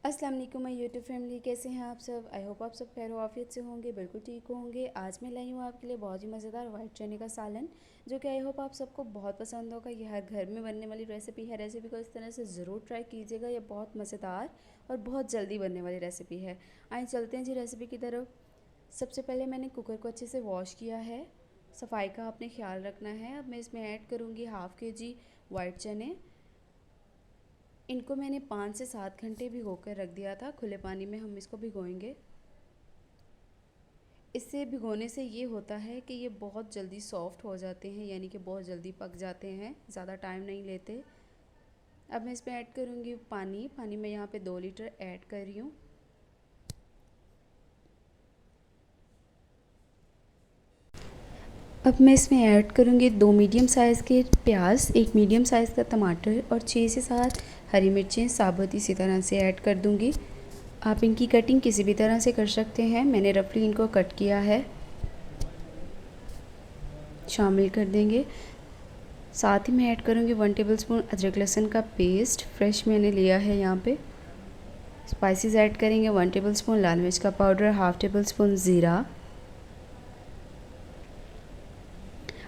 अस्सलाम वालेकुम my YouTube family, कैसे हैं आप सब। आई होप आप सब खैर आफियत से होंगे, बिल्कुल ठीक होंगे। आज मैं लाई हूँ आपके लिए बहुत ही मज़ेदार वाइट चने का सालन, जो कि आई होप आप सबको बहुत पसंद होगा। ये हर घर में बनने वाली रेसिपी है। रेसिपी को इस तरह से ज़रूर ट्राई कीजिएगा। ये बहुत मज़ेदार और बहुत जल्दी बनने वाली रेसिपी है। आइए चलते हैं जी रेसिपी की तरफ। सबसे पहले मैंने कुकर को अच्छे से वॉश किया है। सफाई का आपने ख्याल रखना है। अब मैं इसमें ऐड करूँगी हाफ़ kg वाइट चने। इनको मैंने 5 से 7 घंटे भिगोकर रख दिया था। खुले पानी में हम इसको भिगोएंगे। इससे भिगोने से ये होता है कि ये बहुत जल्दी सॉफ़्ट हो जाते हैं, यानी कि बहुत जल्दी पक जाते हैं, ज़्यादा टाइम नहीं लेते। अब मैं इसमें ऐड करूँगी पानी। पानी मैं यहाँ पे 2 लीटर ऐड कर रही हूँ। अब मैं इसमें ऐड करूँगी 2 मीडियम साइज़ के प्याज, 1 मीडियम साइज़ का टमाटर और 6 से 7 हरी मिर्चें साबुत इसी तरह से ऐड कर दूँगी। आप इनकी कटिंग किसी भी तरह से कर सकते हैं। मैंने रफली इनको कट किया है, शामिल कर देंगे। साथ ही मैं ऐड करूँगी 1 टेबलस्पून अदरक लहसुन का पेस्ट, फ्रेश मैंने लिया है यहाँ पे। स्पाइसेस ऐड करेंगे 1 टेबलस्पून लाल मिर्च का पाउडर, हाफ़ टेबलस्पून ज़ीरा,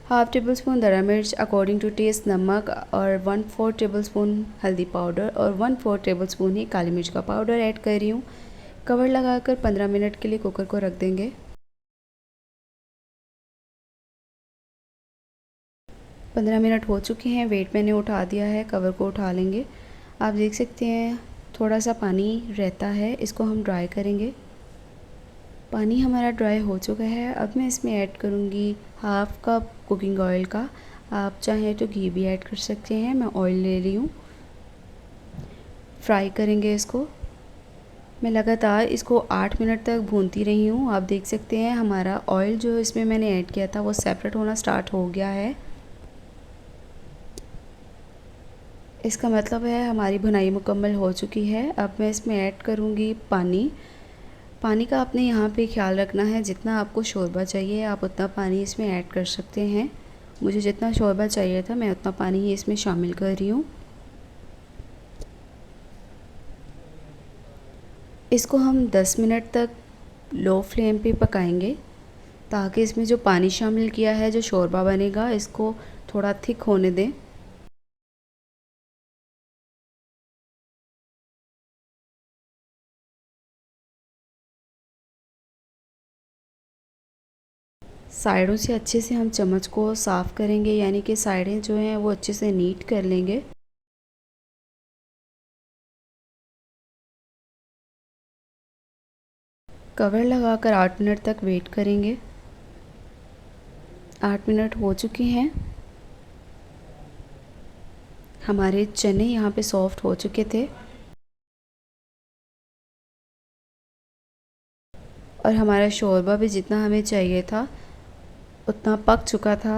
हाफ़ टेबलस्पून धरा मिर्च अकॉर्डिंग टू टेस्ट, नमक और 1/4 टेबलस्पून हल्दी पाउडर और 1/4 टेबलस्पून ही काली मिर्च का पाउडर ऐड कर रही हूँ। कवर लगाकर 15 मिनट के लिए कुकर को रख देंगे। 15 मिनट हो चुके हैं। वेट मैंने उठा दिया है, कवर को उठा लेंगे। आप देख सकते हैं थोड़ा सा पानी रहता है, इसको हम ड्राई करेंगे। पानी हमारा ड्राई हो चुका है। अब मैं इसमें ऐड करूँगी हाफ़ कप कुकिंग ऑयल का। आप चाहें तो घी भी ऐड कर सकते हैं, मैं ऑयल ले रही हूँ। फ्राई करेंगे इसको। मैं लगातार इसको 8 मिनट तक भूनती रही हूँ। आप देख सकते हैं हमारा ऑयल जो इसमें मैंने ऐड किया था वो सेपरेट होना स्टार्ट हो गया है। इसका मतलब है हमारी भुनाई मुकम्मल हो चुकी है। अब मैं इसमें ऐड करूँगी पानी। पानी का आपने यहाँ पे ख्याल रखना है, जितना आपको शोरबा चाहिए आप उतना पानी इसमें ऐड कर सकते हैं। मुझे जितना शोरबा चाहिए था मैं उतना पानी ही इसमें शामिल कर रही हूँ। इसको हम 10 मिनट तक लो फ्लेम पे पकाएंगे, ताकि इसमें जो पानी शामिल किया है, जो शोरबा बनेगा, इसको थोड़ा थिक होने दें। साइडों से अच्छे से हम चम्मच को साफ़ करेंगे, यानी कि साइडें जो हैं वो अच्छे से नीट कर लेंगे। कवर लगाकर 8 मिनट तक वेट करेंगे। 8 मिनट हो चुके हैं। हमारे चने यहाँ पे सॉफ़्ट हो चुके थे और हमारा शोरबा भी जितना हमें चाहिए था उतना पक चुका था।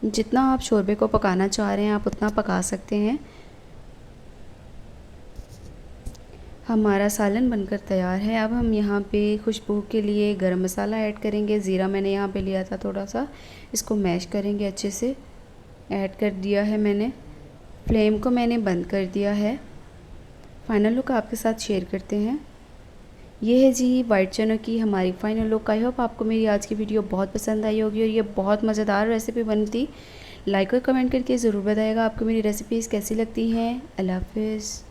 जितना आप शोरबे को पकाना चाह रहे हैं आप उतना पका सकते हैं। हमारा सालन बनकर तैयार है। अब हम यहाँ पे खुशबू के लिए गरम मसाला ऐड करेंगे। ज़ीरा मैंने यहाँ पे लिया था थोड़ा सा, इसको मैश करेंगे अच्छे से। ऐड कर दिया है मैंने। फ्लेम को मैंने बंद कर दिया है। फाइनल लुक आपके साथ शेयर करते हैं। ये है जी वाइट चनों की हमारी फाइनल लुक। आई होप आपको मेरी आज की वीडियो बहुत पसंद आई होगी और ये बहुत मज़ेदार रेसिपी बनती। लाइक और कमेंट करके ज़रूर बताइएगा आपको मेरी रेसिपीज़ कैसी लगती हैं। अल्लाह हाफ़िज़।